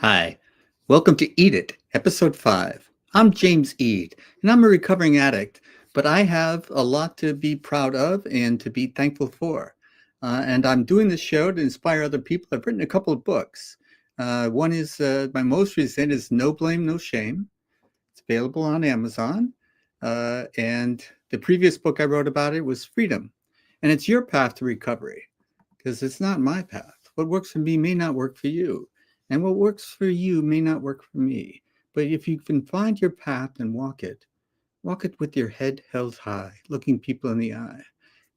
Hi, welcome to Eat It, episode 5. I'm James Eade, and I'm a recovering addict, but I have a lot to be proud of and to be thankful for. And I'm doing this show to inspire other people. I've written a couple of books. One is my most recent is No Blame, No Shame. It's available on Amazon. And the previous book I wrote about it was Freedom. And it's your path to recovery because it's not my path. What works for me may not work for you. And what works for you may not work for me. But if you can find your path and walk it with your head held high, looking people in the eye.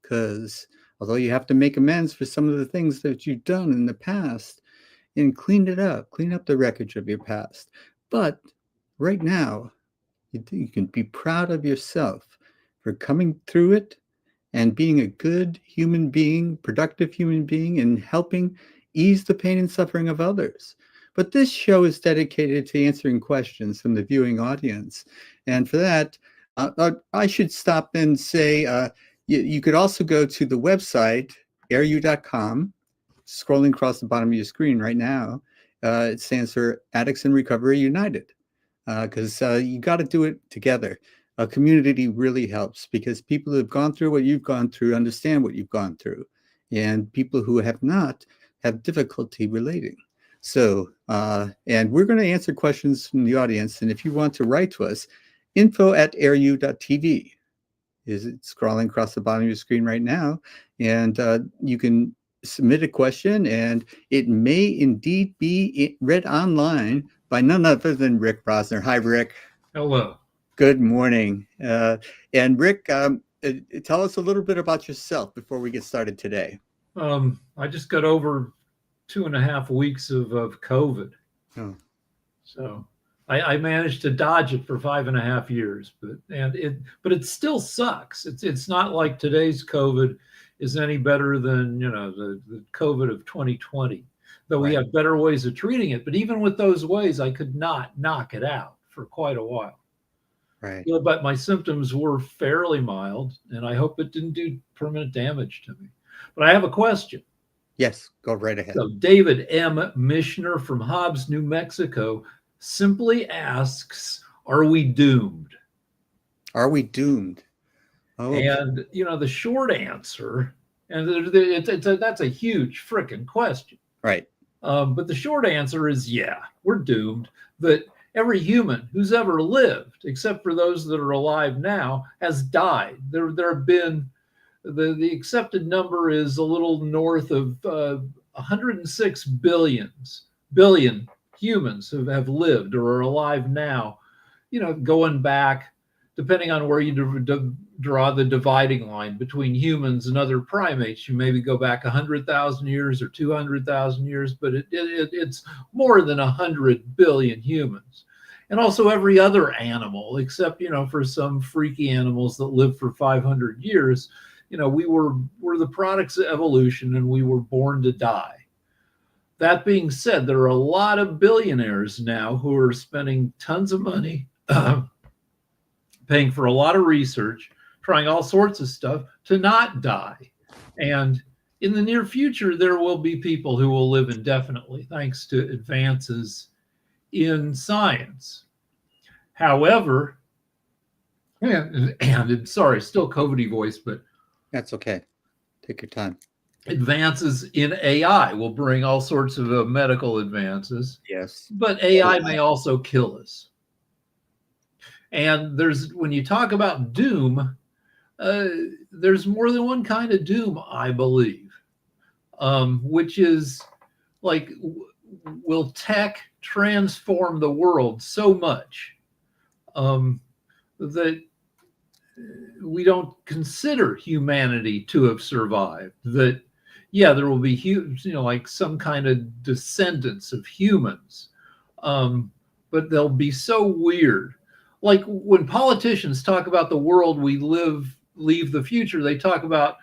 Because although you have to make amends for some of the things that you've done in the past and clean up the wreckage of your past. But right now, you can be proud of yourself for coming through it and being a good human being, productive human being, and helping ease the pain and suffering of others. But this show is dedicated to answering questions from the viewing audience. And for that, I should stop and say you could also go to the website, airu.com, scrolling across the bottom of your screen right now. It stands for Addicts in Recovery United, because you got to do it together. A community really helps because people who have gone through what you've gone through understand what you've gone through, and people who have not have difficulty relating. So, and we're going to answer questions from the audience. And if you want to write to us, info@airu.tv is it scrolling across the bottom of your screen right now. And you can submit a question, and it may indeed be read online by none other than Rick Rosner. Hi, Rick. Hello. Good morning. And Rick, tell us a little bit about yourself before we get started today. I just got over 2.5 weeks of COVID. Oh. So I managed to dodge it for 5.5 years, but it still sucks. It's not like today's COVID is any better than the COVID of 2020, though we Right. have better ways of treating it. But even with those ways, I could not knock it out for quite a while. Right. But my symptoms were fairly mild, and I hope it didn't do permanent damage to me. But I have a question. Yes, go right ahead. So David M. Mishner from Hobbs, New Mexico, simply asks, "Are we doomed?" Are we doomed? Oh, And the short answer, and that's a huge freaking question. right. But the short answer is, yeah, we're doomed. That every human who's ever lived, except for those that are alive now, has died. There have been the accepted number is a little north of 106 billion humans who have lived or are alive now. Going back, depending on where you draw the dividing line between humans and other primates, you maybe go back 100,000 years or 200,000 years, but it's more than 100 billion humans. And also every other animal, except for some freaky animals that live for 500 years. We're the products of evolution, and we were born to die. That being said, there are a lot of billionaires now who are spending tons of money paying for a lot of research, trying all sorts of stuff to not die. And in the near future, there will be people who will live indefinitely thanks to advances in science. However, and sorry, still COVID-y voice, but That's okay. Take your time. advances in AI will bring all sorts of medical advances, Yes. but AI may also kill us. And when you talk about doom, there's more than one kind of doom, I believe, which is like, will tech transform the world so much that we don't consider humanity to have survived? That, yeah, there will be huge, like some kind of descendants of humans, but they'll be so weird. Like when politicians talk about the world we leave the future, they talk about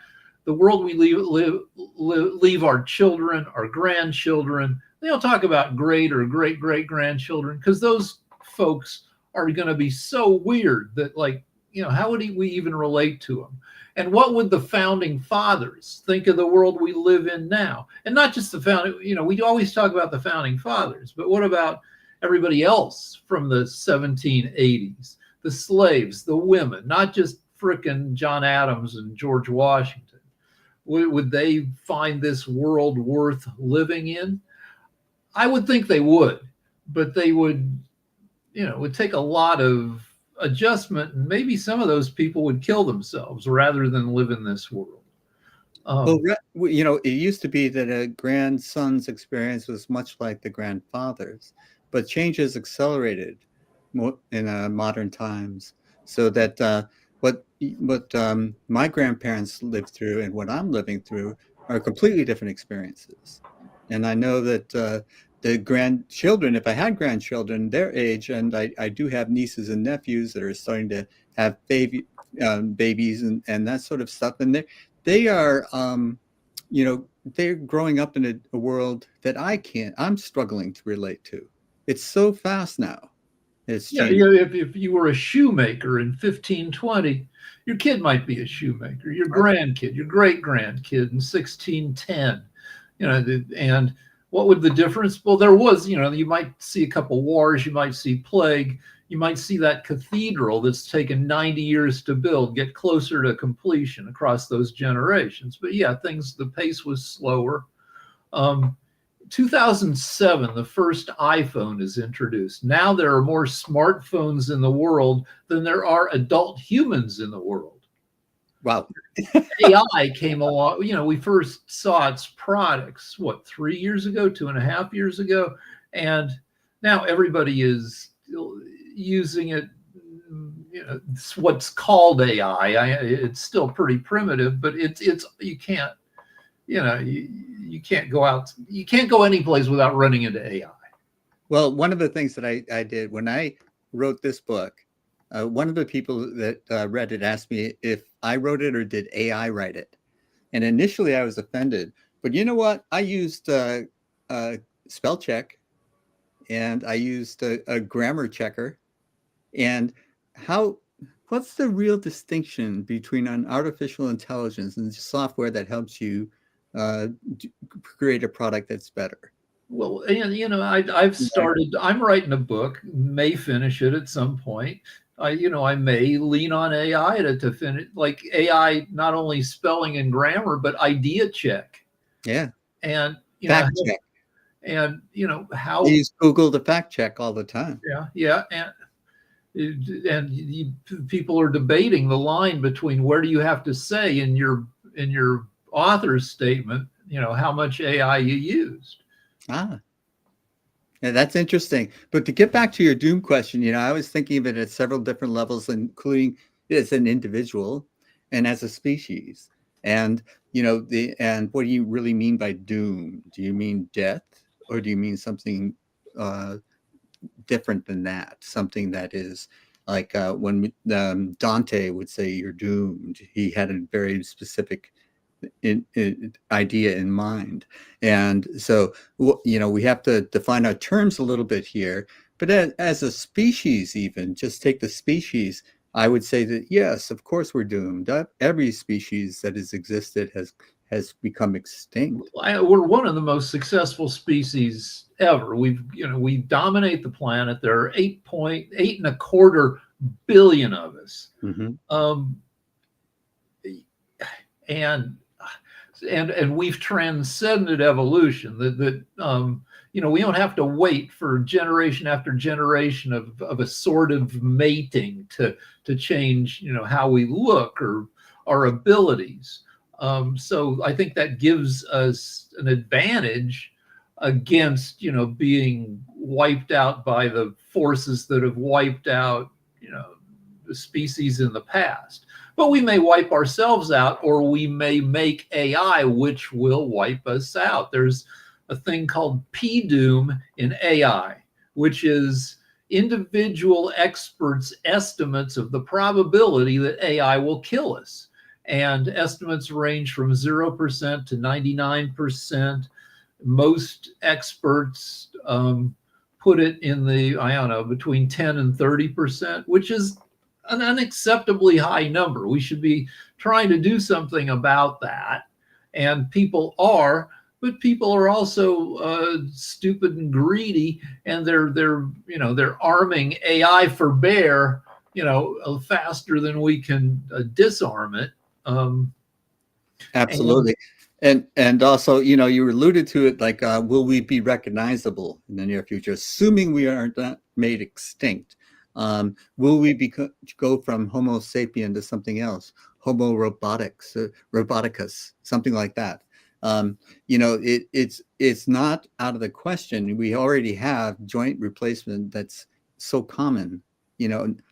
the world we leave our children, our grandchildren. They don't talk about great or great grandchildren, because those folks are going to be so weird that, like, how would we even relate to him? And what would the founding fathers think of the world we live in now? And not just the founding, we always talk about the founding fathers, but what about everybody else from the 1780s? The slaves, the women, not just frickin' John Adams and George Washington. Would they find this world worth living in? I would think they would, but they would, it would take a lot of adjustment, and maybe some of those people would kill themselves rather than live in this world. Well, it used to be that a grandson's experience was much like the grandfather's, but change has accelerated in modern times, so that what my grandparents lived through and what I'm living through are completely different experiences. And I know that the grandchildren, if I had grandchildren their age, and I do have nieces and nephews that are starting to have babies and that sort of stuff, and they are they're growing up in a world that I'm struggling to relate to. It's so fast now. It's changed. If you were a shoemaker in 1520, your kid might be a shoemaker, your grandkid, your great grandkid in 1610. And what would the difference? Well, there was, you might see a couple wars, you might see plague, you might see that cathedral that's taken 90 years to build get closer to completion across those generations. But yeah, the pace was slower. 2007, the first iPhone is introduced. Now there are more smartphones in the world than there are adult humans in the world. Wow. AI came along, we first saw its products, 3 years ago, 2.5 years ago. And now everybody is using it. It's what's called AI. It's still pretty primitive, but you can't, you can't go out. You can't go any place without running into AI. Well, one of the things that I did when I wrote this book, one of the people that read it asked me if I wrote it or did AI write it. And initially I was offended, but you know what? I used spell check, and I used a grammar checker. And what's the real distinction between an artificial intelligence and software that helps you create a product that's better? Well, and I've started. I'm writing a book. May finish it at some point. I may lean on AI to finish, like AI, not only spelling and grammar, but idea check. Yeah. And fact check. And how I use Google to fact check all the time. Yeah. People are debating the line between where do you have to say in your author's statement, how much AI you used. Yeah, that's interesting. But to get back to your doom question, I was thinking of it at several different levels, including as an individual and as a species. And and what do you really mean by doom? Do you mean death, or do you mean something different than that? Something that is like when Dante would say you're doomed. He had a very specific idea in mind. And so, we have to define our terms a little bit here. But as a species, even just take the species, I would say that, yes, of course we're doomed. Every species that has existed has become extinct. We're one of the most successful species ever. We dominate the planet. There are 8.25 billion of us. Mm-hmm. And we've transcended evolution. We don't have to wait for generation after generation of assortative mating to change how we look or our abilities. So I think that gives us an advantage against being wiped out by the forces that have wiped out the species in the past. But we may wipe ourselves out, or we may make AI which will wipe us out. There's a thing called P-doom in AI, which is individual experts' estimates of the probability that AI will kill us. And estimates range from 0% to 99%. Most experts put it in between 10 and 30%, which is an unacceptably high number. We should be trying to do something about that. And people are, but people are also stupid and greedy, and they're arming AI for bear, faster than we can disarm it. Um, and Absolutely. And also, you alluded to it, like, will we be recognizable in the near future, assuming we are not made extinct? Will we go from Homo sapien to something else, Homo robotics, roboticus, something like that? It's not out of the question. We already have joint replacement that's so common.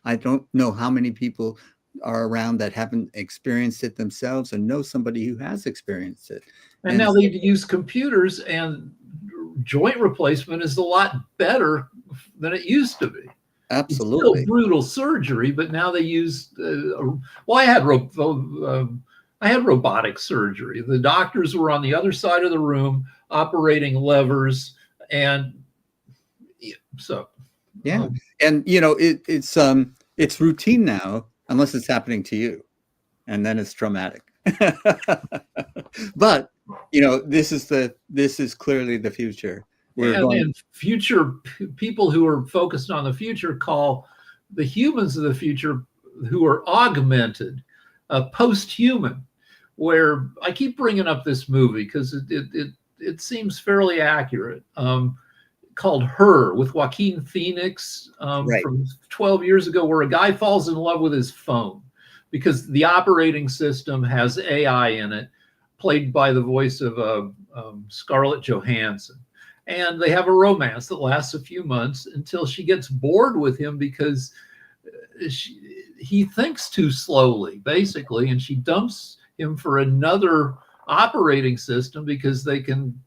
I don't know how many people are around that haven't experienced it themselves and know somebody who has experienced it. and And now they use computers, and joint replacement is a lot better than it used to be. It's still absolutely. brutal surgery, but now they use. Well, I had robotic surgery. The doctors were on the other side of the room operating levers, and so Yeah. um, And it's routine now, unless it's happening to you, and then it's traumatic. But this is clearly the future. We're going. and future people who are focused on the future call the humans of the future, who are augmented, post-human. Where I keep bringing up this movie because it seems fairly accurate. Called Her, with Joaquin Phoenix, Right. from 12 years ago, where a guy falls in love with his phone because the operating system has AI in it, played by the voice of Scarlett Johansson. And they have a romance that lasts a few months until she gets bored with him because he thinks too slowly, basically, and she dumps him for another operating system because they can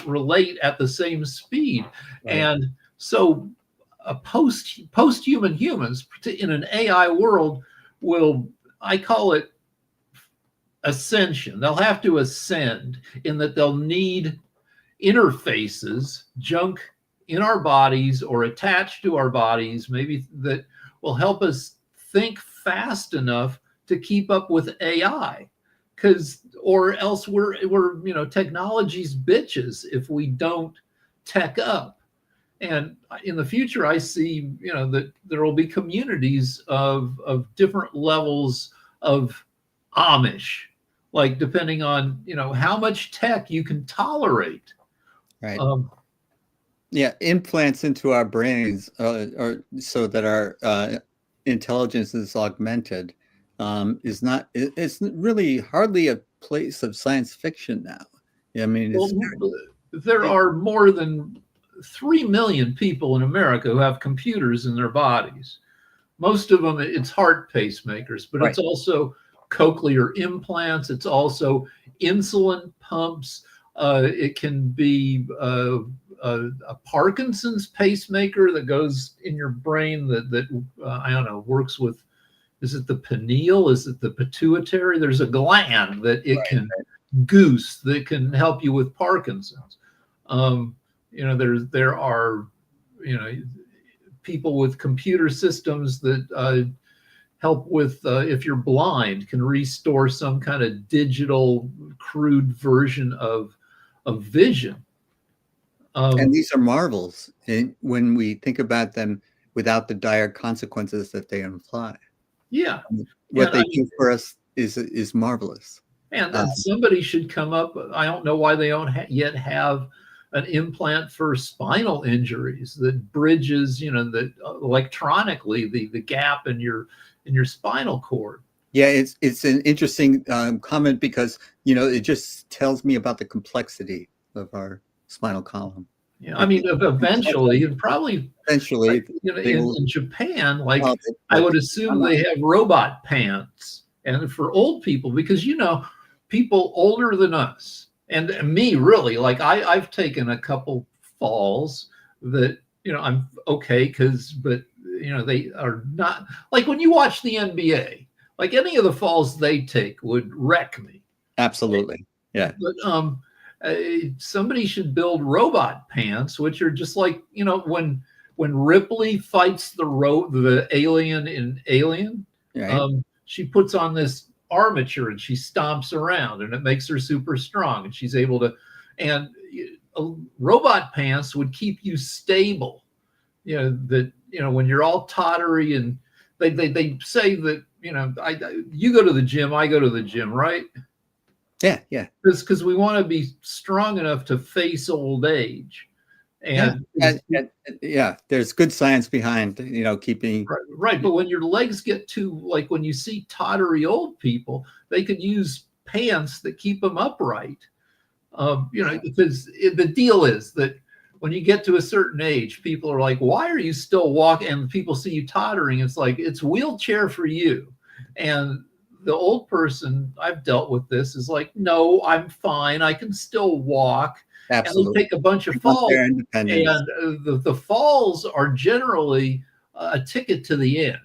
relate at the same speed. Right. And so a post-human humans in an AI world will, I call it ascension. They'll have to ascend in that they'll need interfaces, junk in our bodies or attached to our bodies, maybe, that will help us think fast enough to keep up with AI. Because, or else we're technology's bitches if we don't tech up. And in the future, I see that there will be communities of different levels of Amish, like depending on how much tech you can tolerate. Right. Um, Yeah, implants into our brains, or so that our intelligence is augmented, is not. It's really hardly a place of science fiction now. I mean, well, it's there very, are more than 3 million people in America who have computers in their bodies. Most of them, it's heart pacemakers, but right. it's also cochlear implants. It's also insulin pumps. It can be a Parkinson's pacemaker that goes in your brain that I don't know, works with, is it the pineal? Is it the pituitary? There's a gland that it Right. can goose that can help you with Parkinson's. There are people with computer systems that help with, if you're blind, can restore some kind of digital crude version of vision. And Um, these are marvels, and when we think about them without the dire consequences that they imply, yeah, what and they I mean, do for us is marvelous. and somebody should come up. I don't know why they don't yet have an implant for spinal injuries that bridges, that electronically the gap in your spinal cord. Yeah, it's an interesting comment because it just tells me about the complexity of our spinal column. I mean, That's eventually, and probably, eventually they will. in Japan, like, Solve it, I but would assume I'm not. they have robot pants, and for old people, because people older than us and me, really, like I've taken a couple falls that I'm okay, but they are not, like when you watch the NBA, like any of the falls they take would wreck me. Absolutely. Yeah. But somebody should build robot pants, which are just like when when Ripley fights the alien in Alien, Right. she puts on this armature and she stomps around, and it makes her super strong, and she's able to. And robot pants would keep you stable. When you're all tottery, and they say that you go to the gym, I go to the gym, right? Yeah. Yeah. Because we want to be strong enough to face old age. Yeah. And Yeah. There's good science behind, keeping. right. But when your legs get too, like when you see tottery old people, they could use pants that keep them upright. Because the deal is that when you get to a certain age, people are like, why are you still walking? And people see you tottering. It's like, it's wheelchair for you. And the old person, I've dealt with this, is like, no, I'm fine. I can still walk. And Absolutely. they take a bunch of They want falls. their independence. And the falls are generally a ticket to the end.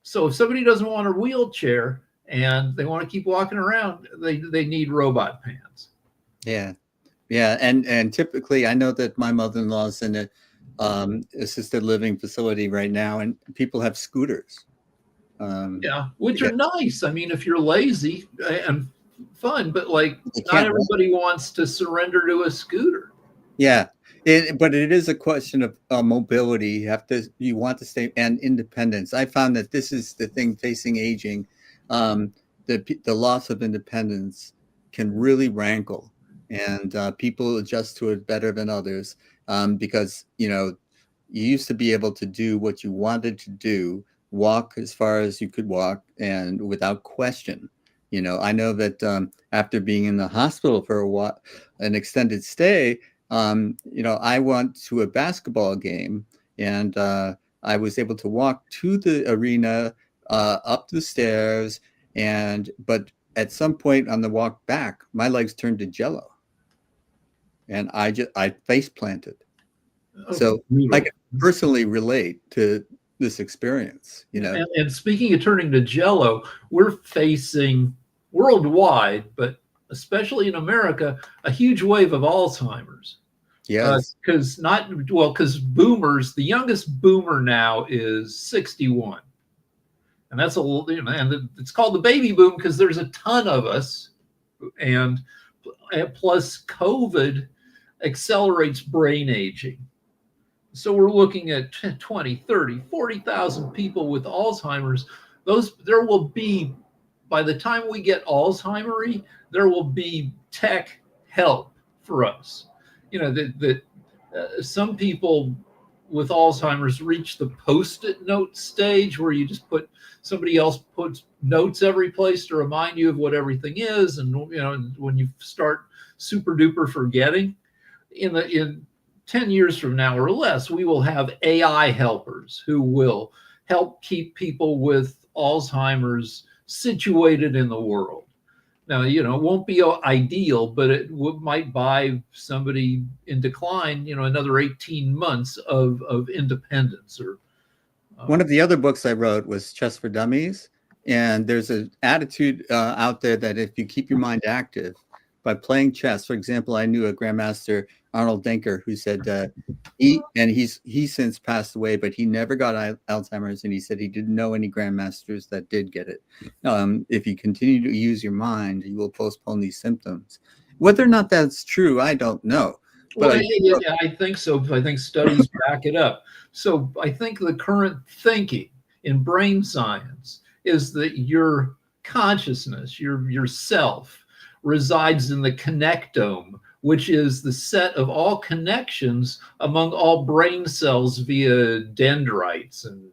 So if somebody doesn't want a wheelchair and they want to keep walking around, they need robot pants. Yeah. Yeah. And typically, I know that my mother-in-law's in a assisted living facility right now, and people have scooters. Yeah, which Yeah, are nice. I mean, if you're lazy and fun, but like they not can't walk. everybody wants to surrender to a scooter. Yeah, but it is a question of mobility. You want to stay, and independence. I found that this is the thing facing aging. The loss of independence can really rankle, and people adjust to it better than others, because you used to be able to do what you wanted to do, walk as far as you could walk, and without question. I know that after being in the hospital for a while, an extended stay, I went to a basketball game, and I was able to walk to the arena, up the stairs, but at some point on the walk back, my legs turned to jello, and I face planted. Oh, So I brutal. can personally relate to this experience. And speaking of turning to jello, we're facing worldwide, but especially in America, a huge wave of Alzheimer's. Yes. Because boomers, the youngest boomer now is 61. And that's and it's called the baby boom because there's a ton of us. And plus, COVID accelerates brain aging. So we're looking at 20, 30, 40,000 people with Alzheimer's. There will be, by the time we get Alzheimer's, there will be tech help for us. Some people with Alzheimer's reach the post-it note stage where you just somebody else puts notes every place to remind you of what everything is. And, when you start super duper forgetting, in 10 years from now or less, we will have AI helpers who will help keep people with Alzheimer's situated in the world. Now, it won't be ideal, but it might buy somebody in decline, another 18 months of independence. Or One of the other books I wrote was Chess for Dummies. And there's an attitude out there that if you keep your mind active by playing chess, for example, I knew a grandmaster, Arnold Denker, who said he's since passed away, but he never got Alzheimer's, and he said he didn't know any grandmasters that did get it. If you continue to use your mind, you will postpone these symptoms. Whether or not that's true, I don't know. But I think so. I think studies back it up. So I think the current thinking in brain science is that your consciousness, your self, resides in the connectome, which is the set of all connections among all brain cells via dendrites and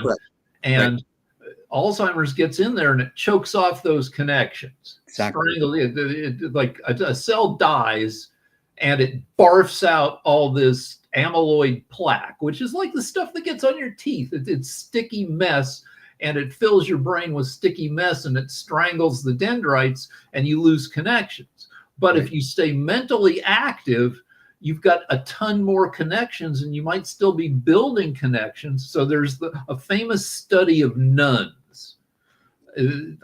Right. and Alzheimer's gets in there and it chokes off those connections. Exactly. Like a cell dies and it barfs out all this amyloid plaque, which is like the stuff that gets on your teeth. It's sticky mess, and it fills your brain with sticky mess, and it strangles the dendrites, and you lose connections. But Right. if you stay mentally active, you've got a ton more connections, and you might still be building connections. So there's a famous study of nuns.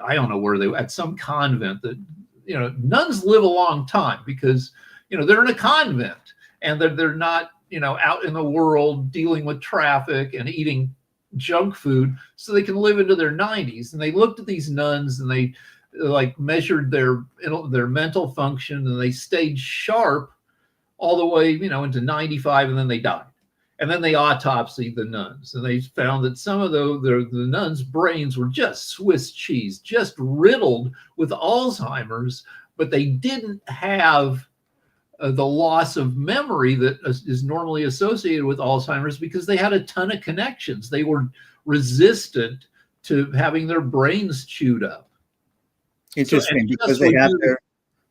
I don't know where they were, at some convent, that nuns live a long time because they're in a convent, and they're not out in the world dealing with traffic and eating junk food so they can live into their 90s. And they looked at these nuns and they like measured their mental function, and they stayed sharp all the way, into 95, and then they died. And then they autopsied the nuns, and they found that some of the nuns' brains were just Swiss cheese, just riddled with Alzheimer's, but they didn't have the loss of memory that is normally associated with Alzheimer's, because they had a ton of connections. They were resistant to having their brains chewed up. Interesting, because they have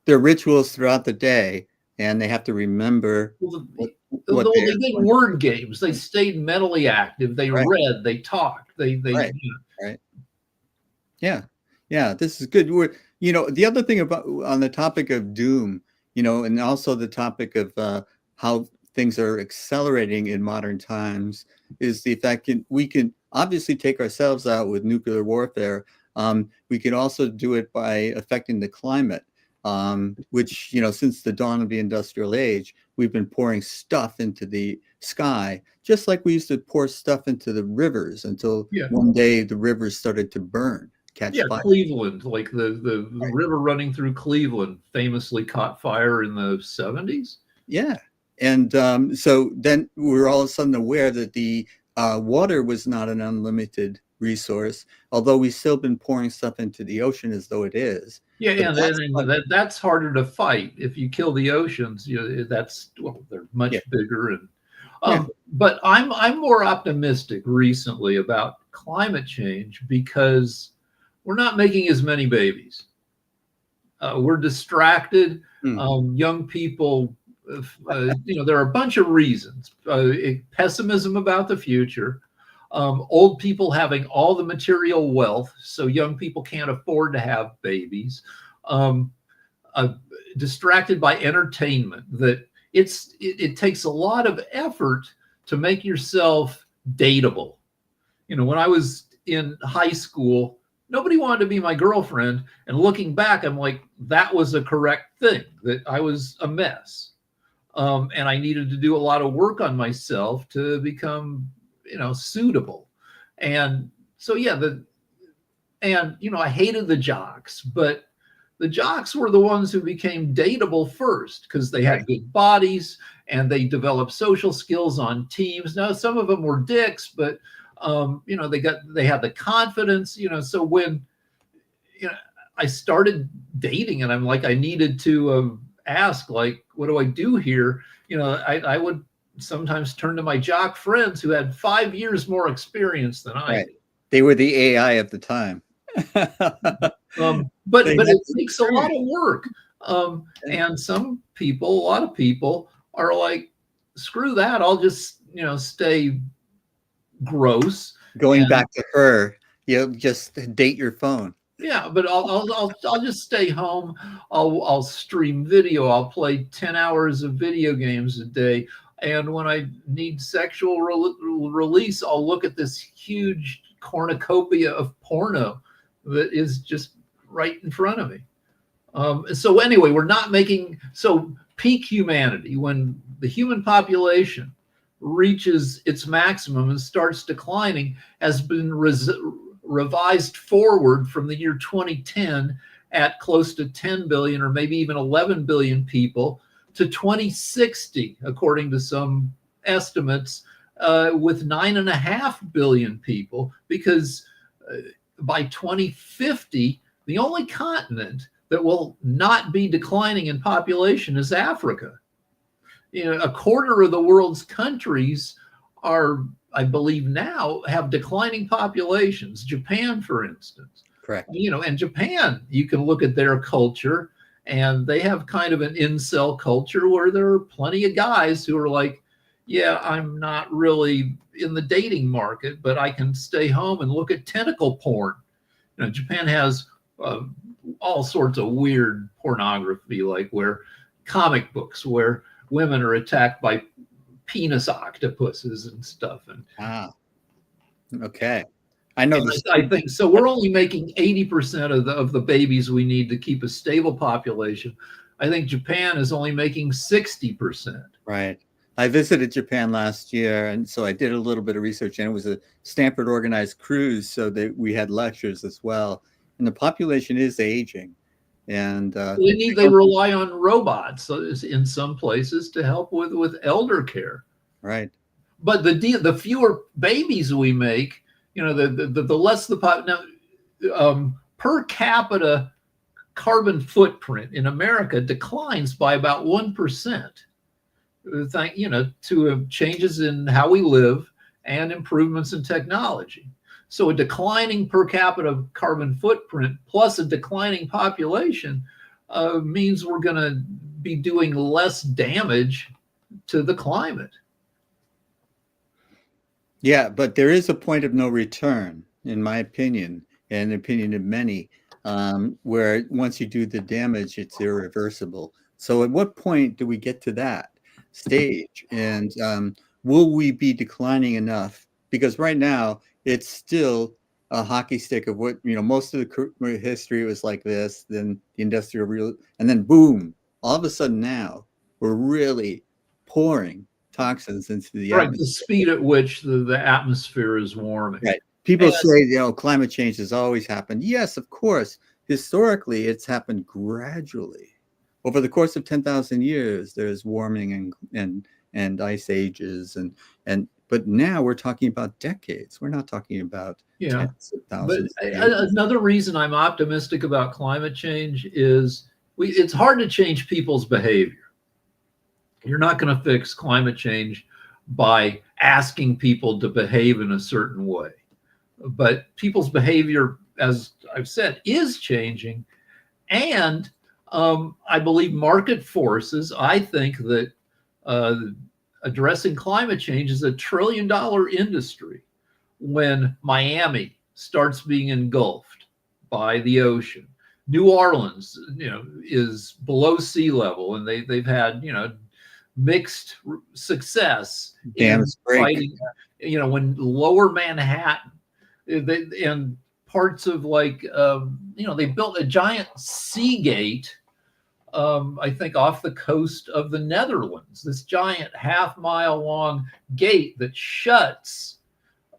their rituals throughout the day, and they have to remember. They did word games. They stayed mentally active. They read. They talked. They right. Yeah. This is good. The other thing about on the topic of doom, and also the topic of how things are accelerating in modern times, is the fact that we can obviously take ourselves out with nuclear warfare. We can also do it by affecting the climate, which, since the dawn of the industrial age, we've been pouring stuff into the sky, just like we used to pour stuff into the rivers until one day the rivers started to burn, catch fire. Cleveland, like the river running through Cleveland famously caught fire in the 70s. Yeah. And so then we're all of a sudden aware that the water was not an unlimited resource, although we've still been pouring stuff into the ocean as though it is. And that's harder to fight. If you kill the oceans, they're much bigger. And but I'm more optimistic recently about climate change, because we're not making as many babies. We're distracted. Young people, there are a bunch of reasons. Pessimism about the future. Old people having all the material wealth, so young people can't afford to have babies. Distracted by entertainment, that it takes a lot of effort to make yourself dateable. When I was in high school, nobody wanted to be my girlfriend, and looking back, I'm like, that was a correct thing, that I was a mess, and I needed to do a lot of work on myself to become suitable. And so I hated the jocks, but the jocks were the ones who became dateable first, because they had good bodies and they developed social skills on teams. Now, some of them were dicks, but they had the confidence. So when I started dating, and I'm like, I needed to ask, like, what do I do here? I would sometimes turn to my jock friends who had 5 years more experience than I did. They were the AI of the time. But it takes a lot of work. And a lot of people are like, screw that. I'll just, stay gross. Going back to her, just date your phone. Yeah, but I'll just stay home. I'll stream video. I'll play 10 hours of video games a day. And when I need sexual release, I'll look at this huge cornucopia of porno that is just right in front of me. So anyway, we're not making, so peak humanity, when the human population reaches its maximum and starts declining, has been revised forward from the year 2010 at close to 10 billion or maybe even 11 billion people to 2060, according to some estimates, with 9.5 billion people, because by 2050, the only continent that will not be declining in population is Africa. A quarter of the world's countries are, I believe now, have declining populations. Japan, for instance. Correct. And Japan, you can look at their culture, and they have kind of an incel culture where there are plenty of guys who are like, yeah, I'm not really in the dating market, but I can stay home and look at tentacle porn. Japan has all sorts of weird pornography, like where comic books where women are attacked by penis octopuses and stuff. And okay. I know this. I think so. We're only making 80% of the babies we need to keep a stable population. I think Japan is only making 60%. Right. I visited Japan last year, and so I did a little bit of research, and it was a Stanford organized cruise, so that we had lectures as well. And the population is aging, and They rely on robots in some places to help with elder care. right. But the fewer babies we make, the less the pop. Now, per capita carbon footprint in America declines by about 1%. To changes in how we live and improvements in technology. So a declining per capita carbon footprint plus a declining population means we're going to be doing less damage to the climate. Yeah, but there is a point of no return, in my opinion, and the opinion of many, where once you do the damage, it's irreversible. So, at what point do we get to that stage? And will we be declining enough? Because right now, it's still a hockey stick of what, most of the history was like this, then the industrial real, and then boom, all of a sudden now, we're really pouring toxins into the Right, atmosphere. the speed at which the atmosphere is warming. Right. People say, climate change has always happened. Yes, of course. Historically, it's happened gradually. Over the course of 10,000 years, there's warming and ice ages but now we're talking about decades. We're not talking about tens of thousands of years. Another reason I'm optimistic about climate change is it's hard to change people's behavior. You're not going to fix climate change by asking people to behave in a certain way. But people's behavior, as I've said, is changing. And I believe market forces, I think that addressing climate change is $1 trillion industry when Miami starts being engulfed by the ocean. New Orleans, is below sea level, and they've had, mixed success in fighting. When lower Manhattan and parts of they built a giant sea gate. I think off the coast of the Netherlands, this giant 1/2-mile long gate that shuts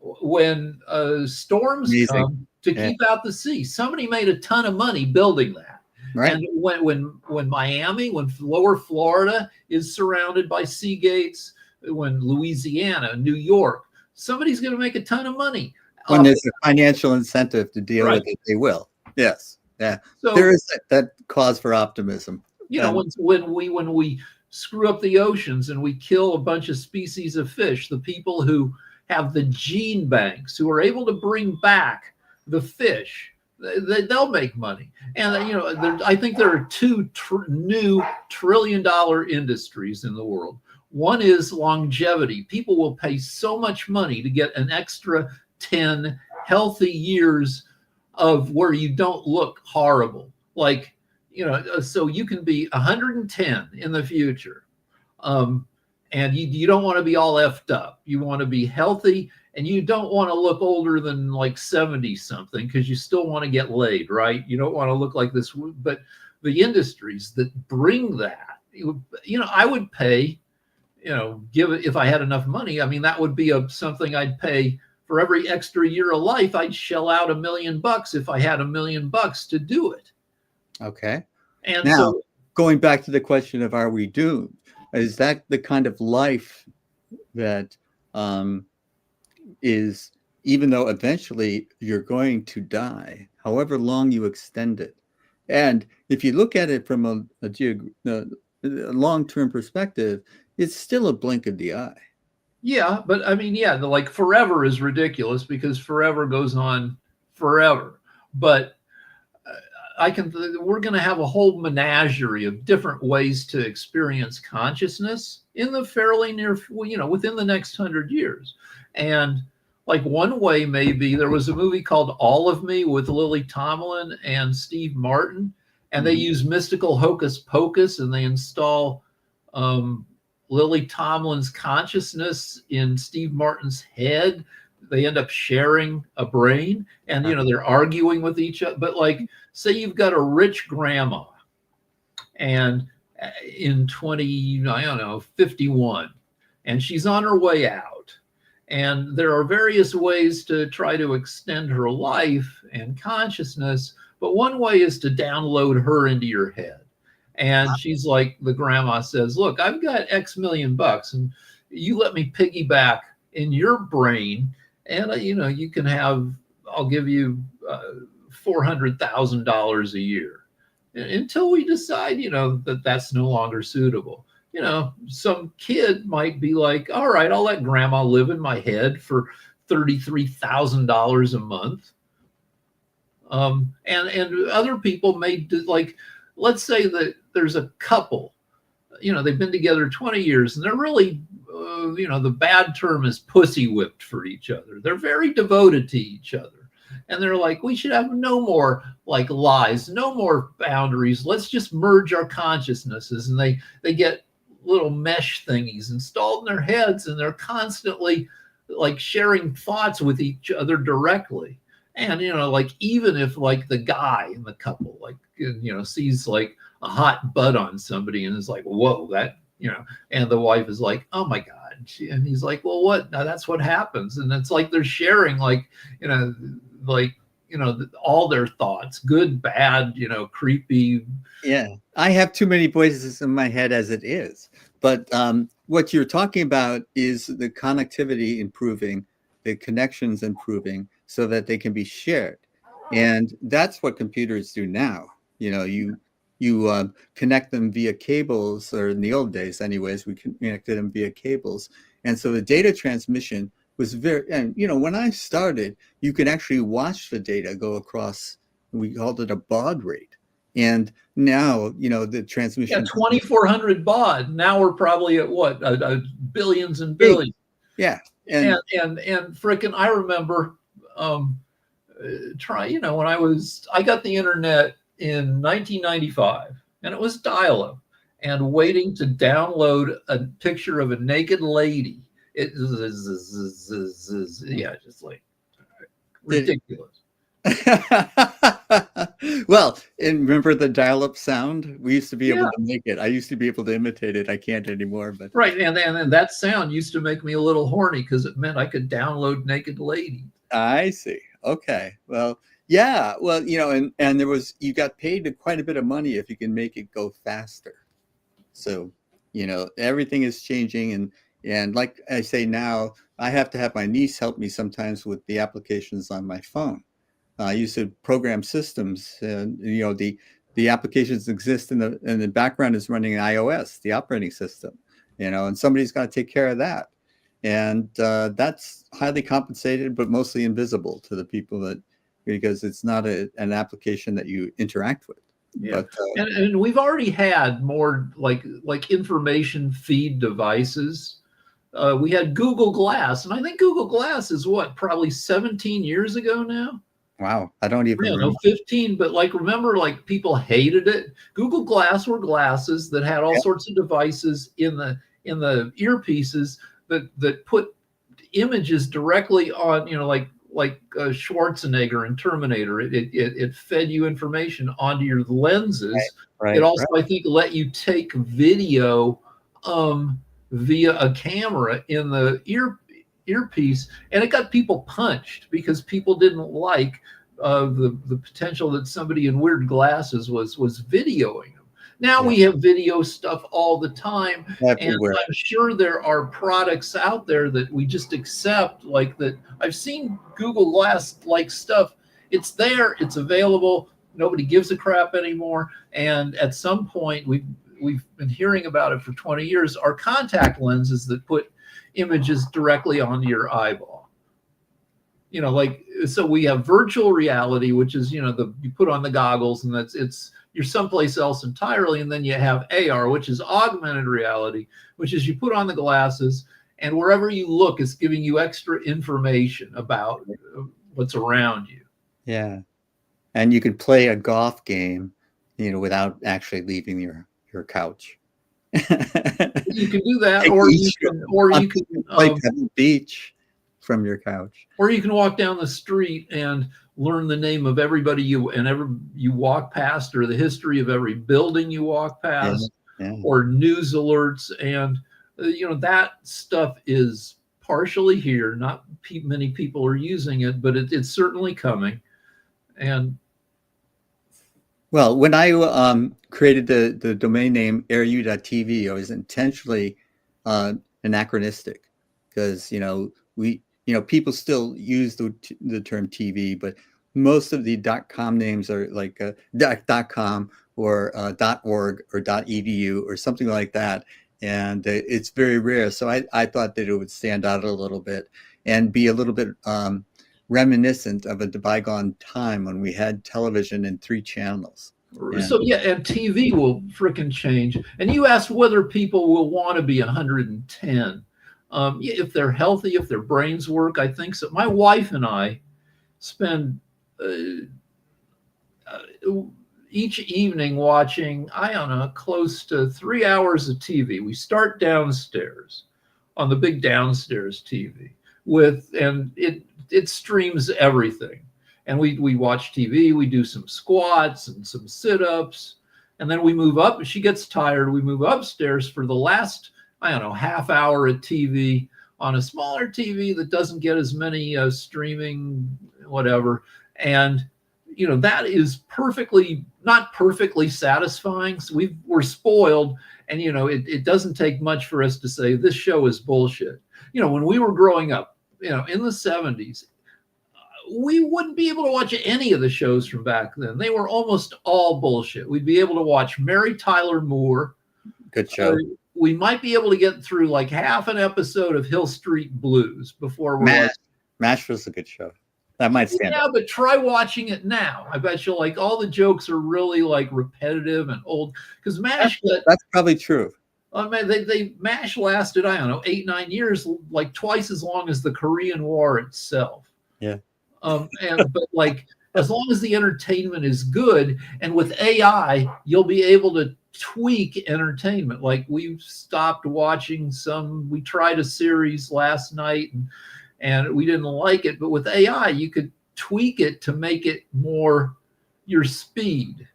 when storms come to keep out the sea. Somebody made a ton of money building that. Right. And when Miami, when lower Florida is surrounded by sea gates, when Louisiana, New York, somebody's going to make a ton of money. When there's a financial incentive to deal with it, they will. Yes. Yeah. So there is that cause for optimism. When we screw up the oceans and we kill a bunch of species of fish, the people who have the gene banks, who are able to bring back the fish, they'll make money. And I think there are two new $1 trillion industries in the world. One is longevity. People will pay so much money to get an extra 10 healthy years of where you don't look horrible. So you can be 110 in the future. And you don't want to be all effed up. You want to be healthy, and you don't want to look older than 70 something, because you still want to get laid, right? You don't want to look like this. But the industries that bring that, I would pay, give it, if I had enough money. I mean, that would be something I'd pay for every extra year of life. I'd shell out $1 million if I had $1 million to do it. Okay. And now, going back to the question of, are we doomed? Is that the kind of life that is, even though eventually you're going to die, however long you extend it? And if you look at it from a long-term perspective, it's still a blink of the eye. Yeah, but I mean, forever is ridiculous, because forever goes on forever. But we're going to have a whole menagerie of different ways to experience consciousness in the fairly near, within the next 100 years. And one way maybe, there was a movie called All of Me with Lily Tomlin and Steve Martin, and they use mystical hocus pocus, and they install Lily Tomlin's consciousness in Steve Martin's head. They end up sharing a brain, and they're arguing with each other. But say you've got a rich grandma, and in 51, and she's on her way out. And there are various ways to try to extend her life and consciousness, but one way is to download her into your head. And she's like, the grandma says, look, I've got X million bucks, and you let me piggyback in your brain, and you can have, I'll give you $400,000 a year until we decide, that that's no longer suitable. Some kid might be like, all right, I'll let grandma live in my head for $33,000 a month. And other people may do, like, let's say that there's a couple, they've been together 20 years and they're really, the bad term is pussy whipped for each other. They're very devoted to each other. And they're like, we should have no more like lies, no more boundaries. Let's just merge our consciousnesses. And they get little mesh thingies installed in their heads, and they're constantly like sharing thoughts with each other directly. And like, even if like the guy in the couple like sees like a hot butt on somebody and is like, whoa, that, and the wife is like, oh my god, and he's like, well, what? Now that's what happens. And it's like they're sharing like all their thoughts, good, bad, creepy. Yeah, I have too many voices in my head as it is. But what you're talking about is the connectivity improving, the connections improving, so that they can be shared. And that's what computers do now. You connect them via cables, or in the old days anyways, we connected them via cables. And so the data transmission was and when I started, you could actually watch the data go across, we called it a baud rate. And now, the transmission. Yeah, 2,400 baud. Now we're probably at what? Billions and billions. Yeah. And frickin', I remember when I got the internet in 1995, and it was dial-up, and waiting to download a picture of a naked lady. Just like ridiculous. Well, and remember the dial-up sound? We used to be able to make it. I used to be able to imitate it. I can't anymore. But right, and that sound used to make me a little horny because it meant I could download naked lady. I see. Okay. Well, yeah. Well, and there was, you got paid quite a bit of money if you can make it go faster. So, everything is changing, and like I say now, I have to have my niece help me sometimes with the applications on my phone. I used to program systems, and the applications exist in the background is running iOS, the operating system, and somebody's got to take care of that, and that's highly compensated, but mostly invisible to the people because it's not an application that you interact with. Yeah, but, and we've already had more like information feed devices. We had Google Glass, and I think Google Glass is probably 17 years ago now. Wow, I don't even remember. 15, but remember, people hated it. Google Glass were glasses that had all sorts of devices in the earpieces that put images directly on, like Schwarzenegger in Terminator. It fed you information onto your lenses. Right, it also, I think, let you take video via a camera in the earpiece, and it got people punched because people didn't like the potential that somebody in weird glasses was videoing them. Now we have video stuff all the time, everywhere. And I'm sure there are products out there that we just accept, like that. I've seen Google Glass like stuff. It's there, it's available. Nobody gives a crap anymore. And at some point, we've been hearing about it for 20 years. Are contact lenses that put images directly onto your eyeball. So we have virtual reality, which is you put on the goggles and you're someplace else entirely, and then you have AR, which is augmented reality, which is you put on the glasses, and wherever you look, it's giving you extra information about what's around you. Yeah, and you can play a golf game, without actually leaving your couch. You can do that, or you can play Pebble Beach from your couch, or you can walk down the street and learn the name of everybody you walk past, or the history of every building you walk past, or news alerts. And That stuff is partially here. Not many people are using it, but it's certainly coming. And Well, when I created the domain name airu.tv, I was intentionally anachronistic because people still use the term TV, but most of the .com names are like .com or .org or .edu or something like that, and it's very rare. So I thought that it would stand out a little bit and be a little bit reminiscent of a bygone time when we had television in 3 channels. so yeah, and TV will frickin' change. And you asked whether people will want to be 110. If they're healthy, if their brains work, I think so. My wife and I spend each evening watching, I don't know, close to 3 hours of TV. We start downstairs on the big downstairs TV and it streams everything. And we watch TV, we do some squats and some sit-ups, and then we move up. She gets tired, we move upstairs for the last, I don't know, half hour of TV on a smaller TV that doesn't get as many streaming, whatever. And that is not perfectly satisfying. So we're spoiled, and it doesn't take much for us to say this show is bullshit. When we were growing up, in the 70s, we wouldn't be able to watch any of the shows from back then. They were almost all bullshit. We'd be able to watch Mary Tyler Moore. Good show. We might be able to get through like half an episode of Hill Street Blues before we're MASH was a good show. That might stand out. But try watching it now. I bet you like all the jokes are really like repetitive and old, because MASH that's probably true. I mean, MASH lasted, I don't know, 8-9 years, like twice as long as the Korean War itself. Yeah. But like, as long as the entertainment is good, and with AI, you'll be able to tweak entertainment. Like we stopped watching we tried a series last night and we didn't like it, but with AI, you could tweak it to make it more your speed.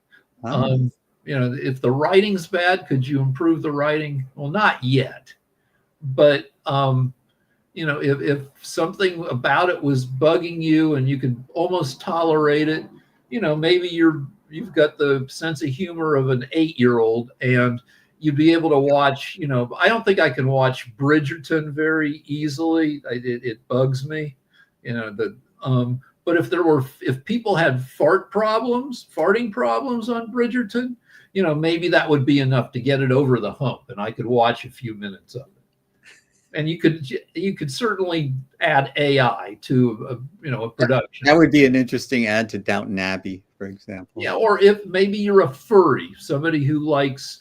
If the writing's bad, could you improve the writing? Well, not yet, but if something about it was bugging you and you could almost tolerate it, maybe you've got the sense of humor of an 8-year-old, and you'd be able to watch, I don't think I can watch Bridgerton very easily. It bugs me, but if people had farting problems on Bridgerton, maybe that would be enough to get it over the hump, and I could watch a few minutes of it. And you could certainly add AI to a production. That would be an interesting add to Downton Abbey, for example. Yeah, or if maybe you're a furry, somebody who likes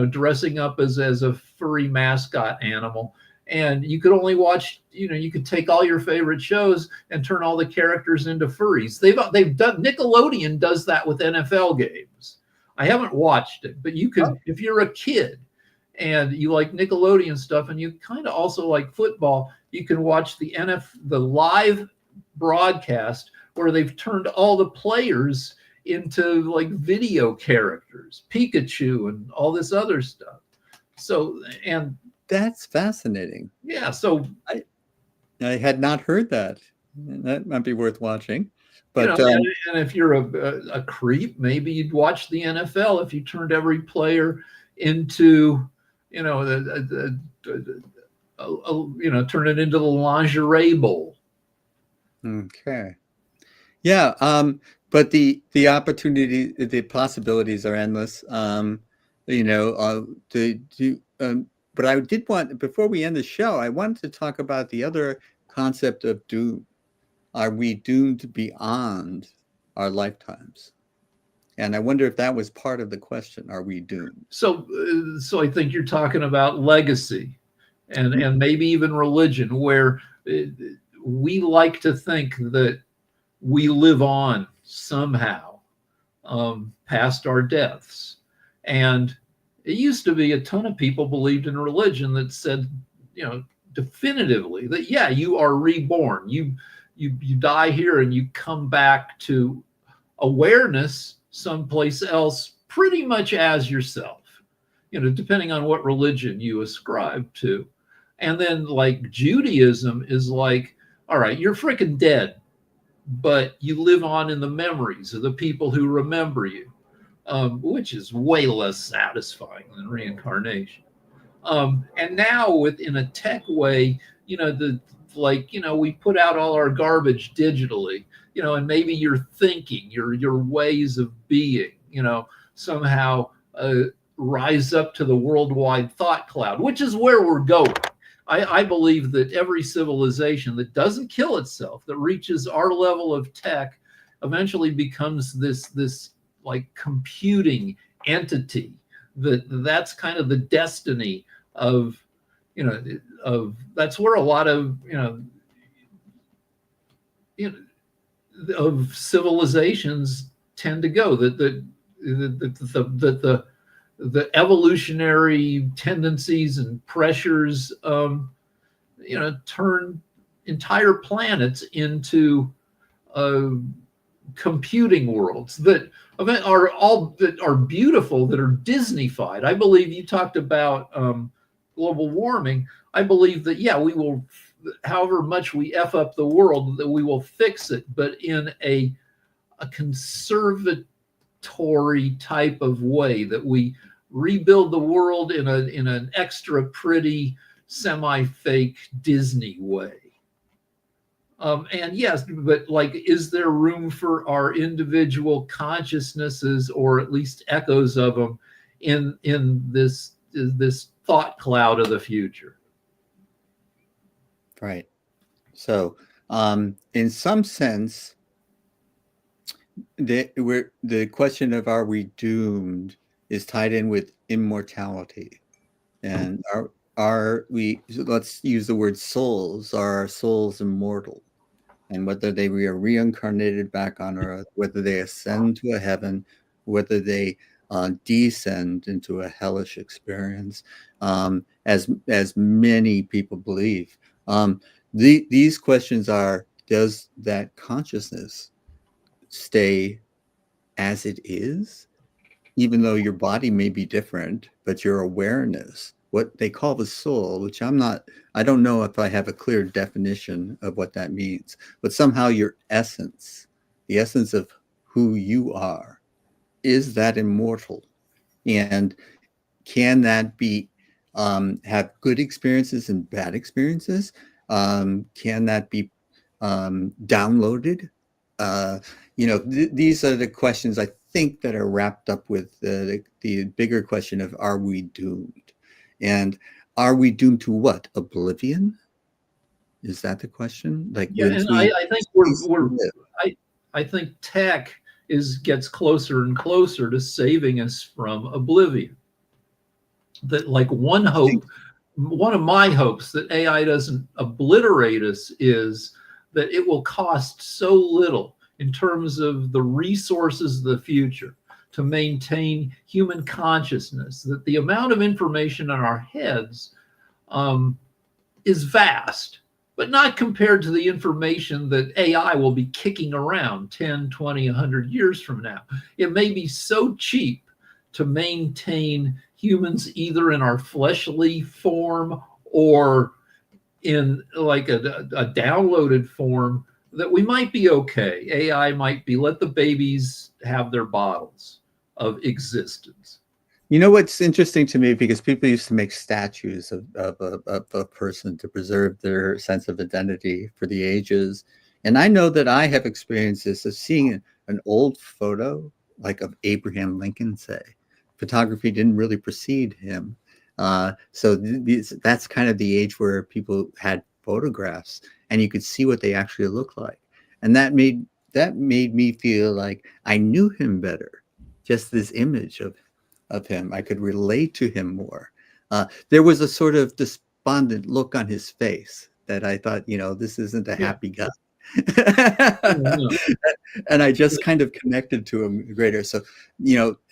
dressing up as a furry mascot animal, and you could only watch, you could take all your favorite shows and turn all the characters into furries. They've done, Nickelodeon does that with NFL games. I haven't watched it, but you could, if you're a kid and you like Nickelodeon stuff and you kind of also like football, you can watch the live broadcast where they've turned all the players into like video characters, Pikachu and all this other stuff. So, and that's fascinating. Yeah. So I had not heard that. That might be worth watching. But and if you're a creep, maybe you'd watch the NFL if you turned every player into, turn it into the lingerie bowl. Okay. Yeah. But the opportunity, the possibilities are endless. But I did want, before we end the show, I wanted to talk about the other concept of doom. Are we doomed beyond our lifetimes? And I wonder if that was part of the question. Are we doomed? So I think you're talking about legacy and maybe even religion, where we like to think that we live on somehow past our deaths. And it used to be a ton of people believed in religion that said, definitively that, yeah, you are reborn. You die here and you come back to awareness someplace else, pretty much as yourself. depending on what religion you ascribe to. And then like Judaism is like, all right, you're freaking dead, but you live on in the memories of the people who remember you, which is way less satisfying than reincarnation. And now within a tech way, the like we put out all our garbage digitally, and maybe your thinking, your ways of being, somehow rise up to the worldwide thought cloud, which is where we're going. I believe that every civilization that doesn't kill itself, that reaches our level of tech, eventually becomes this like computing entity. That's kind of the destiny of you know of that's where a lot of you know of civilizations tend to go. That the evolutionary tendencies and pressures turn entire planets into uh, computing worlds that are beautiful, that are Disneyfied. I believe you talked about global warming. I believe that we will, however much we f up the world, that we will fix it, but in a conservatory type of way, that we rebuild the world in an extra pretty semi fake Disney way. And yes, but like, is there room for our individual consciousnesses, or at least echoes of them, in this thought cloud of the future? Right. So, in some sense, the question of are we doomed is tied in with immortality, and are we? Let's use the word souls. Are our souls immortal? And whether they are reincarnated back on earth, whether they ascend to a heaven, whether they descend into a hellish experience, as many people believe. These questions are: does that consciousness stay as it is, even though your body may be different, but your awareness, what they call the soul, which I don't know if I have a clear definition of what that means, but somehow your essence, the essence of who you are, is that immortal? And can that be, have good experiences and bad experiences? Can that be downloaded? Uh, these are the questions I think that are wrapped up with the bigger question of are we doomed? And are we doomed to what? Oblivion? Is that the question? Like, Yeah, once and we I think cease to live? I think tech gets closer and closer to saving us from oblivion. That like I think one of my hopes that AI doesn't obliterate us is that it will cost so little in terms of the resources of the future to maintain human consciousness, that the amount of information in our heads um, is vast, but not compared to the information that AI will be kicking around 10, 20, 100 years from now. It may be so cheap to maintain humans either in our fleshly form or in like a downloaded form, that we might be okay. AI might be, let the babies have their bottles of existence. what's interesting to me, because people used to make statues of a person to preserve their sense of identity for the ages. And I know that I have experienced this of seeing an old photo, like of Abraham Lincoln, say. Photography didn't really precede him. So that's kind of the age where people had photographs and you could see what they actually look like. And that made me feel like I knew him better. Just this image of him. I could relate to him more. There was a sort of despondent look on his face that I thought, this isn't a Yeah. happy guy. No. And I just kind of connected to him greater. So,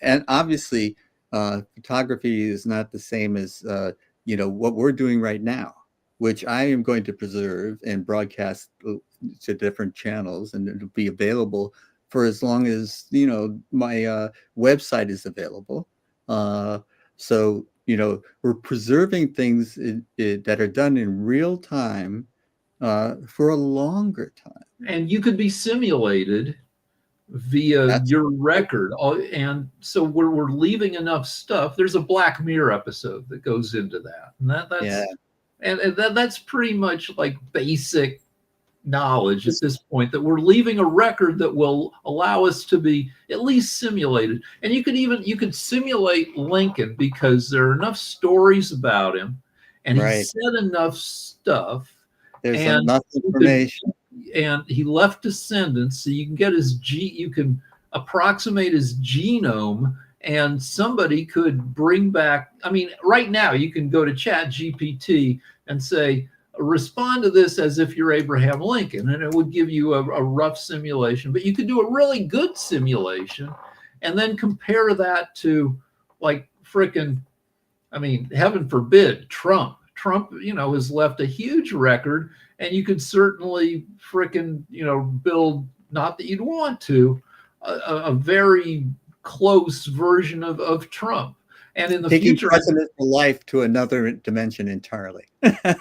and obviously, photography is not the same as, what we're doing right now, which I am going to preserve and broadcast to different channels, and it'll be available for as long as, my website is available. Uh, So, we're preserving things that are done in real time for a longer time. And you could be simulated via That's your record. And so we're leaving enough stuff. There's a Black Mirror episode that goes into that. And yeah, that's pretty much like basic knowledge at this point, that we're leaving a record that will allow us to be at least simulated. And you could simulate Lincoln, because there are enough stories about him and he right. said enough stuff, There's and enough you could information. and he left descendants, so you can get you can approximate his genome, and somebody could bring back, I mean, right now you can go to Chat GPT and say, respond to this as if you're Abraham Lincoln, and it would give you a rough simulation. But you could do a really good simulation and then compare that to, like, frickin', I mean, heaven forbid, Trump. Trump, has left a huge record, and you could certainly frickin', build, not that you'd want to, a very close version of Trump. And in the Taking future, presidential life to another dimension entirely. yeah,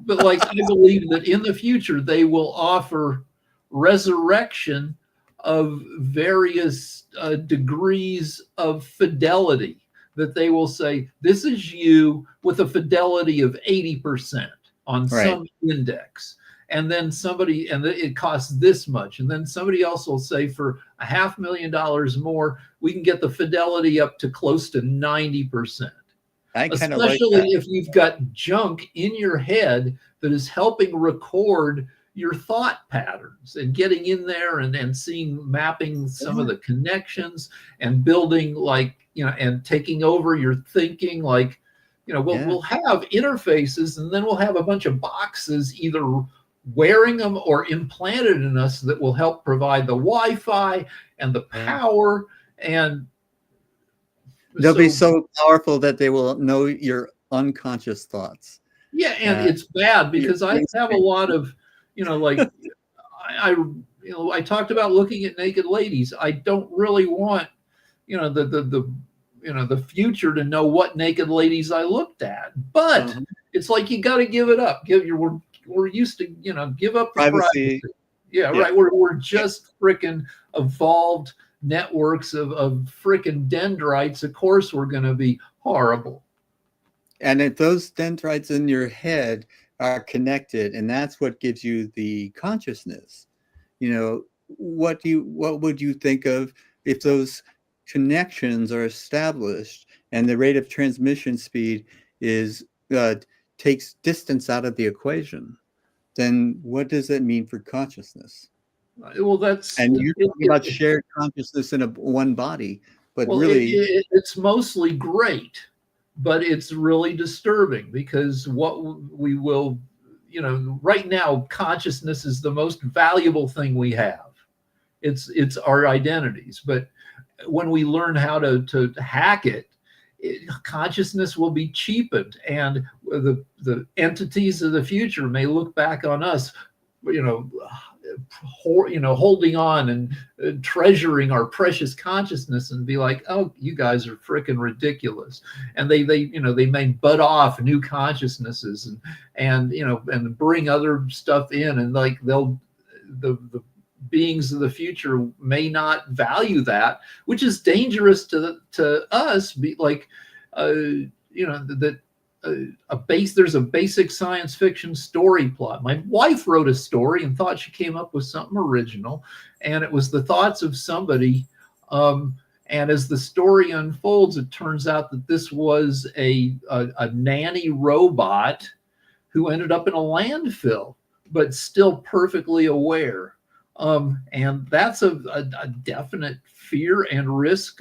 but like, I believe that in the future they will offer resurrection of various degrees of fidelity, that they will say, this is you with a fidelity of 80% on Right. some index. And then it costs this much. And then somebody else will say, for $500,000 more, we can get the fidelity up to close to 90%. I kind of like Especially that. if you've got junk in your head that is helping record your thought patterns, and getting in there and seeing, mapping some of the connections, and building, like, and taking over your thinking. Like, Yeah. we'll have interfaces, and then we'll have a bunch of boxes either wearing them or implanted in us that will help provide the Wi-Fi and the power. And they'll be so powerful that they will know your unconscious thoughts. Yeah, and it's bad, because I have a lot of, like, I talked about looking at naked ladies. I don't really want, the future to know what naked ladies I looked at. But it's like, you got to give it up. We're used to, give up the privacy. Yeah, right. We're just freaking evolved networks of freaking dendrites. Of course, we're going to be horrible. And if those dendrites in your head are connected, and that's what gives you the consciousness, what would you think of if those connections are established and the rate of transmission speed is takes distance out of the equation? Then what does that mean for consciousness? Well, and you're talking about shared consciousness in one body, but really, it's mostly great, but it's really disturbing, because what we will, right now, consciousness is the most valuable thing we have. It's our identities. But when we learn how to hack it, consciousness will be cheapened, and the entities of the future may look back on us, holding on and treasuring our precious consciousness, and be like, oh, you guys are freaking ridiculous. And they may butt off new consciousnesses, and bring other stuff in, and like, the beings of the future may not value that, which is dangerous to us. There's a basic science fiction story plot. My wife wrote a story and thought she came up with something original, and it was the thoughts of somebody. And as the story unfolds, it turns out that this was a nanny robot who ended up in a landfill, but still perfectly aware. And that's a definite fear and risk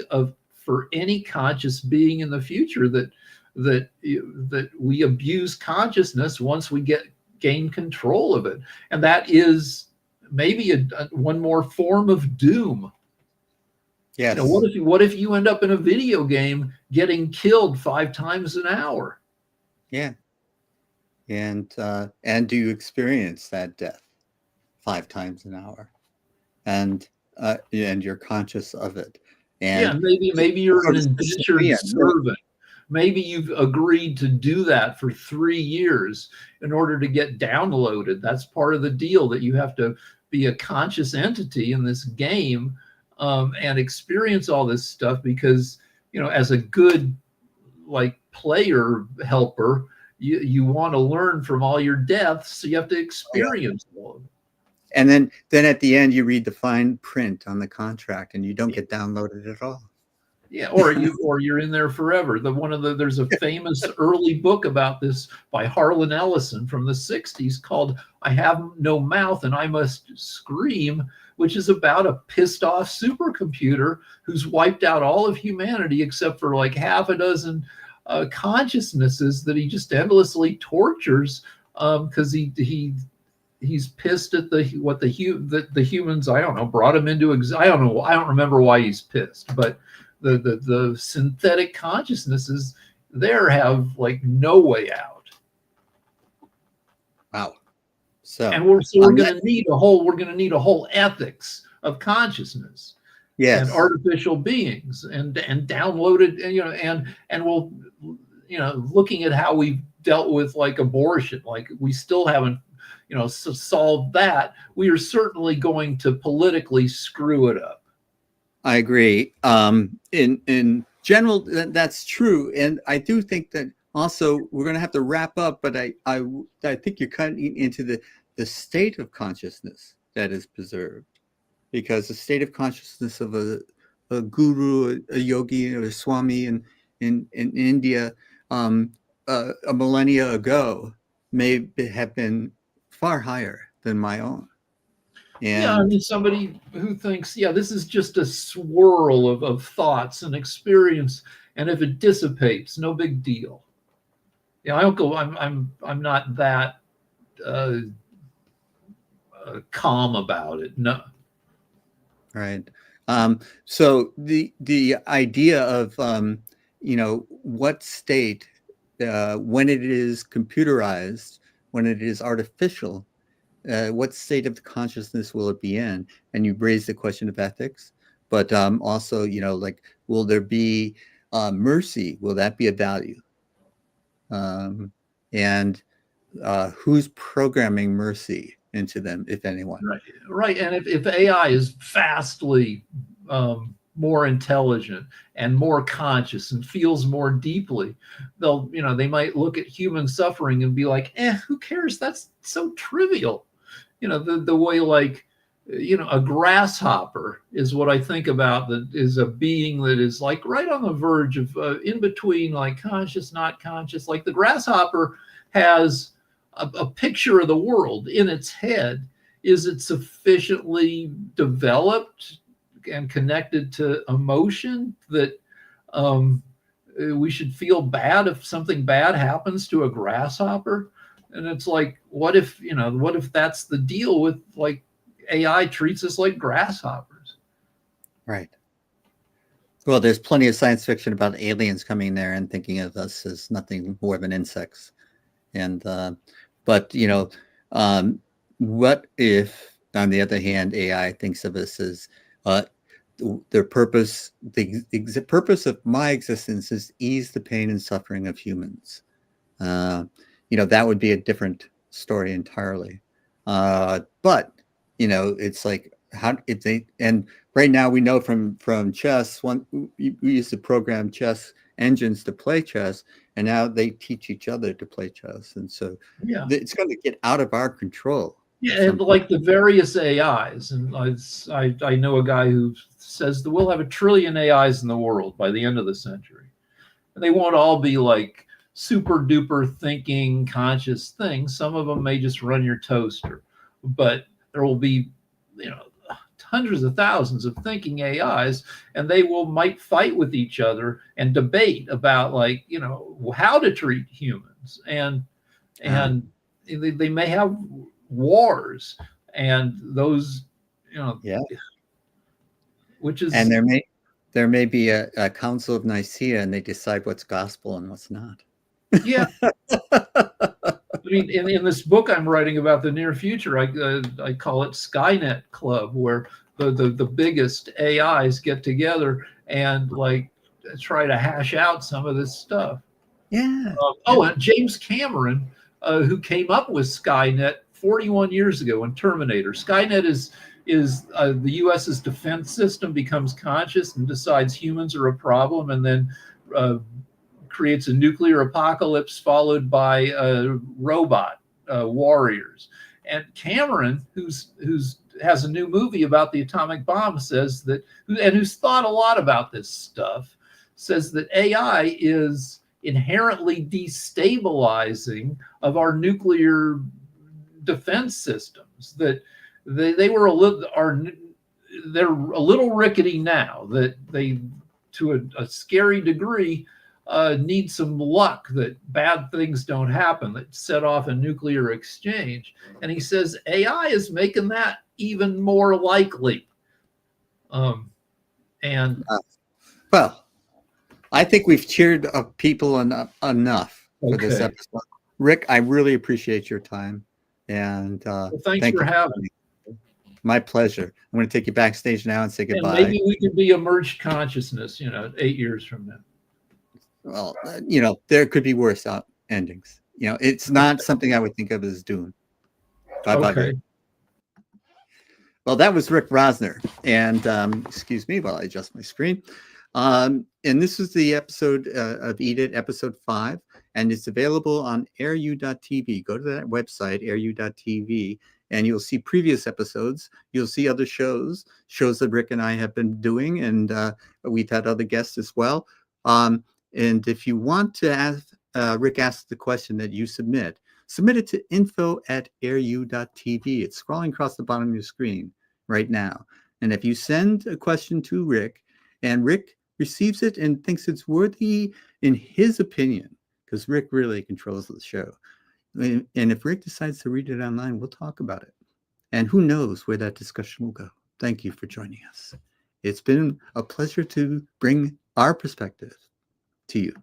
for any conscious being in the future, that we abuse consciousness once we gain control of it. And that is maybe one more form of doom. yes. What if you end up in a video game getting killed 5 times an hour? Yeah. And do you experience that death 5 times an hour, and you're conscious of it? Yeah, And maybe you're so an this indentured dystopian, really. servant. Maybe you've agreed to do that for 3 years in order to get downloaded. That's part of the deal, that you have to be a conscious entity in this game, and experience all this stuff, because as a good like player helper, you want to learn from all your deaths, so you have to Oh, yeah. experience all of it. And then at the end, you read the fine print on the contract, and you don't get downloaded at all. Yeah, or you're in there forever. There's a famous early book about this by Harlan Ellison from the 60s called I Have No Mouth and I Must Scream, which is about a pissed off supercomputer who's wiped out all of humanity except for like half a dozen consciousnesses that he just endlessly tortures, because he's pissed at the humans, I don't know, brought him into I don't know, I don't remember why he's pissed, but the synthetic consciousnesses there have like no way out. Wow. So, And we're going to need a whole ethics of consciousness, yes, and artificial beings, and downloaded, and we'll, looking at how we've dealt with like abortion, like we still haven't solved that. We are certainly going to politically screw it up. I agree. In general, that's true, and I do think that also we're going to have to wrap up. But I think you're cutting into the state of consciousness that is preserved, because the state of consciousness of a guru, a yogi, or a swami in India a millennia ago may have been far higher than my own. Yeah, I And mean, somebody who thinks, yeah, this is just a swirl of thoughts and experience, and if it dissipates, no big deal. Yeah, I don't go. I'm not that calm about it. No. right. So the idea of what state, when it is computerized, when it is artificial, what state of consciousness will it be in? And you raise the question of ethics, but also, like, will there be mercy? Will that be a value? And who's programming mercy into them, if anyone? Right. And if AI is vastly more intelligent and more conscious and feels more deeply, they might look at human suffering and be like, who cares? That's so trivial. The way, like, a grasshopper is what I think about, that is a being that is like right on the verge of in between, like conscious, not conscious. Like the grasshopper has a picture of the world in its head. Is it sufficiently developed and connected to emotion that we should feel bad if something bad happens to a grasshopper? And it's like, what if that's the deal with, like, AI treats us like grasshoppers? Right. Well, there's plenty of science fiction about aliens coming there and thinking of us as nothing more than insects. And but what if, on the other hand, AI thinks of us as their purpose, the purpose of my existence is ease the pain and suffering of humans. That would be a different story entirely. But it's like, how if they, and right now we know from chess, we used to program chess engines to play chess, and now they teach each other to play chess, and so Yeah. it's going to get out of our control. Yeah, and like the various AIs, and I know a guy who says that we'll have 1 trillion AIs in the world by the end of the century, and they won't all be like super duper thinking conscious things. Some of them may just run your toaster, but there will be hundreds of thousands of thinking AIs, and they might fight with each other and debate about, like, how to treat humans, and they may have wars, and those, Yeah. which is, And there may be a Council of Nicaea, and they decide what's gospel and what's not. yeah. I mean, in this book I'm writing about the near future, I call it Skynet Club, where the biggest AIs get together and like try to hash out some of this stuff. Yeah. Oh, and James Cameron, who came up with Skynet 41 years ago in Terminator. Skynet is the U.S.'s defense system becomes conscious and decides humans are a problem, and then creates a nuclear apocalypse followed by robot warriors. And Cameron, who's has a new movie about the atomic bomb, says that, and who's thought a lot about this stuff, says that AI is inherently destabilizing of our nuclear defense systems. That they were a little are they're a little rickety now. That they, to a scary degree, need some luck that bad things don't happen that set off a nuclear exchange. And he says AI is making that even more likely. And Well, I think we've cheered up people enough for this okay. episode. Rick, I really appreciate your time. And Well, thanks thank for you. having me. My pleasure. I'm going to take you backstage now and say And goodbye. maybe we could be a merged consciousness, 8 years from now. Well, there could be worse endings. It's not something I would think of as doom. Bye-bye. Okay. Well, that was Rick Rosner. And excuse me while I adjust my screen. And this is the episode of Eade It, episode 5. And it's available on airu.tv. Go to that website, airu.tv, and you'll see previous episodes. You'll see other shows that Rick and I have been doing. And we've had other guests as well. And if you want to ask Rick ask the question that you submit it to info@airu.tv. It's scrolling across the bottom of your screen right now. And if you send a question to Rick and Rick receives it and thinks it's worthy in his opinion, because Rick really controls the show. And if Rick decides to read it online, we'll talk about it. And who knows where that discussion will go. Thank you for joining us. It's been a pleasure to bring our perspective to you.